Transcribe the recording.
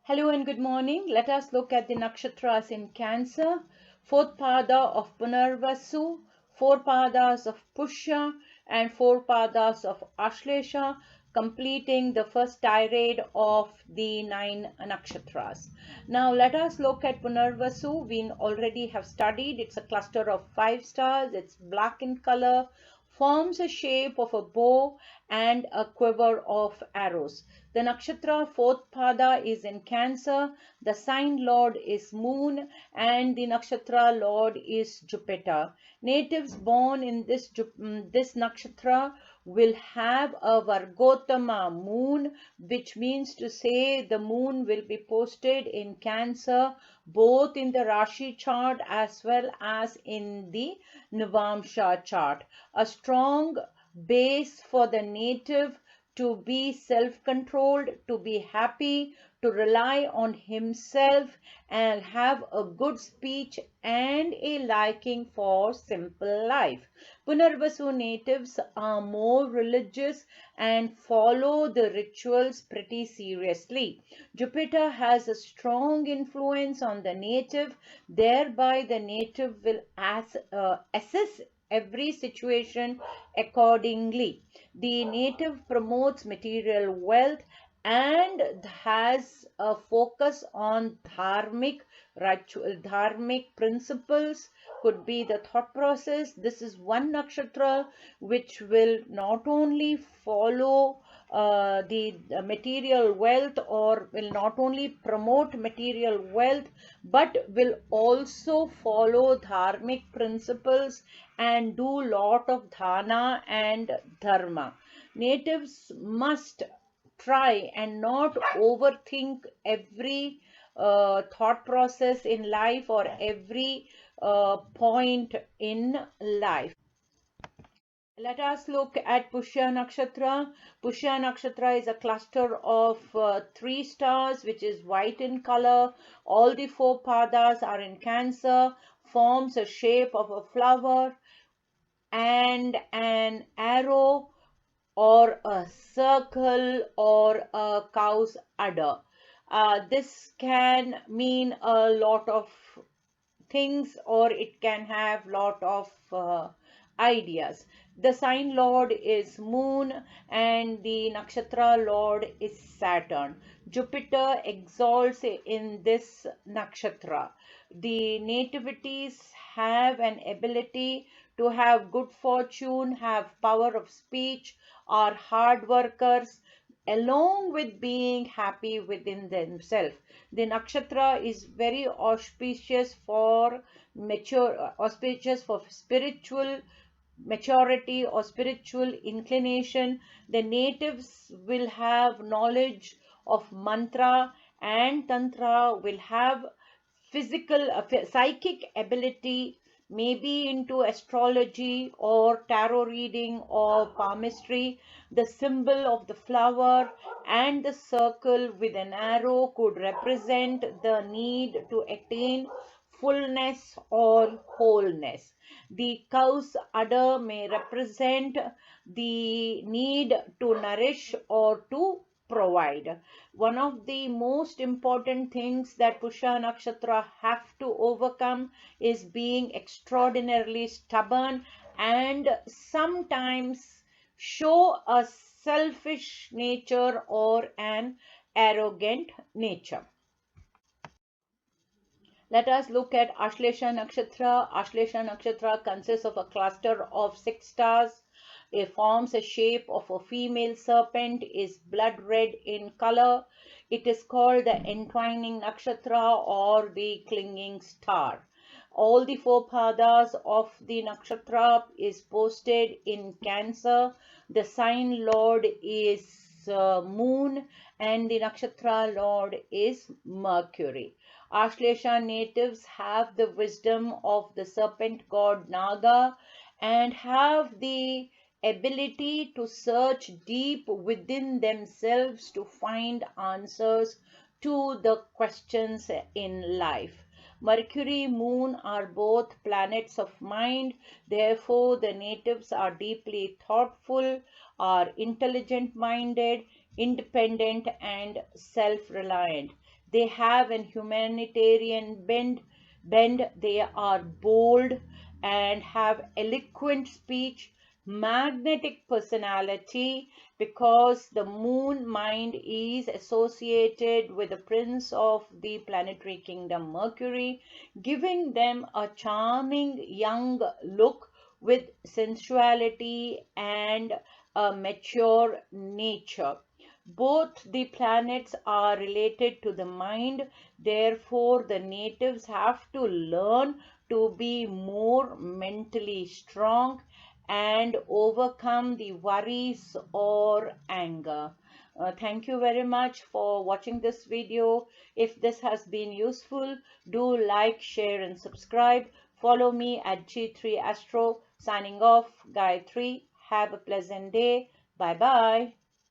Hello and good morning. Let us look at the nakshatras in Cancer. Fourth pada of Punarvasu, four padas of Pushya, and four padas of Ashlesha, completing the first tirade of the nine nakshatras. Now let us look at Punarvasu. We already have studied. It's a cluster of 5 stars. It's black in color, forms a shape of a bow and a quiver of arrows. The nakshatra fourth pada is in Cancer. The sign lord is Moon and the nakshatra lord is Jupiter. Natives born in this nakshatra will have a Vargotama moon, which means to say the moon will be posted in Cancer both in the Rashi chart as well as in the Navamsha chart. A strong base for the native to be self-controlled, to be happy, to rely on himself and have a good speech and a liking for simple life. Punarvasu natives are more religious and follow the rituals pretty seriously. Jupiter has a strong influence on the native, thereby the native will assess every situation accordingly. The native promotes material wealth and has a focus on dharmic principles, could be the thought process. This is one nakshatra which will not only follow the material wealth, or will not only promote material wealth, but will also follow dharmic principles and do lot of dhana and dharma. Natives must try and not overthink every thought process in life or every point in life. Let us look at Pushya Nakshatra. Pushya Nakshatra is a cluster of 3 stars, which is white in color. All the four padas are in Cancer, forms a shape of a flower and an arrow or a circle or a cow's udder. This can mean a lot of things, or it can have lot of ideas. The sign lord is Moon and the nakshatra lord is Saturn. Jupiter exalts in this nakshatra. The nativities have an ability to have good fortune, have power of speech, are hard workers, along with being happy within themselves. The nakshatra is very auspicious for spiritual maturity or spiritual inclination. The natives will have knowledge of mantra and tantra, will have psychic ability, maybe into astrology or tarot reading or palmistry. The symbol of the flower and the circle with an arrow could represent the need to attain fullness or wholeness. The cow's udder may represent the need to nourish or to provide. One of the most important things that Pushya Nakshatra have to overcome is being extraordinarily stubborn and sometimes show a selfish nature or an arrogant nature. Let us look at Ashlesha Nakshatra. Ashlesha Nakshatra consists of a cluster of 6 stars. It forms a shape of a female serpent, is blood red in color. It is called the entwining nakshatra or the clinging star. All the four padas of the nakshatra is posted in Cancer. The sign lord is Moon and the nakshatra lord is Mercury. Ashlesha natives have the wisdom of the serpent god Naga and have the ability to search deep within themselves to find answers to the questions in life. Mercury, Moon are both planets of mind. Therefore, the natives are deeply thoughtful, are intelligent minded, independent, and self-reliant. They have an humanitarian bend. They are bold and have eloquent speech, magnetic personality, because the moon mind is associated with the prince of the planetary kingdom, Mercury, giving them a charming young look with sensuality and a mature nature. Both the planets are related to the mind, therefore, the natives have to learn to be more mentally strong and overcome the worries or anger. Thank you very much for watching this video. If this has been useful, do like, share, and subscribe. Follow me at G3 Astro. Signing off, Gayatri. Have a pleasant day. Bye bye.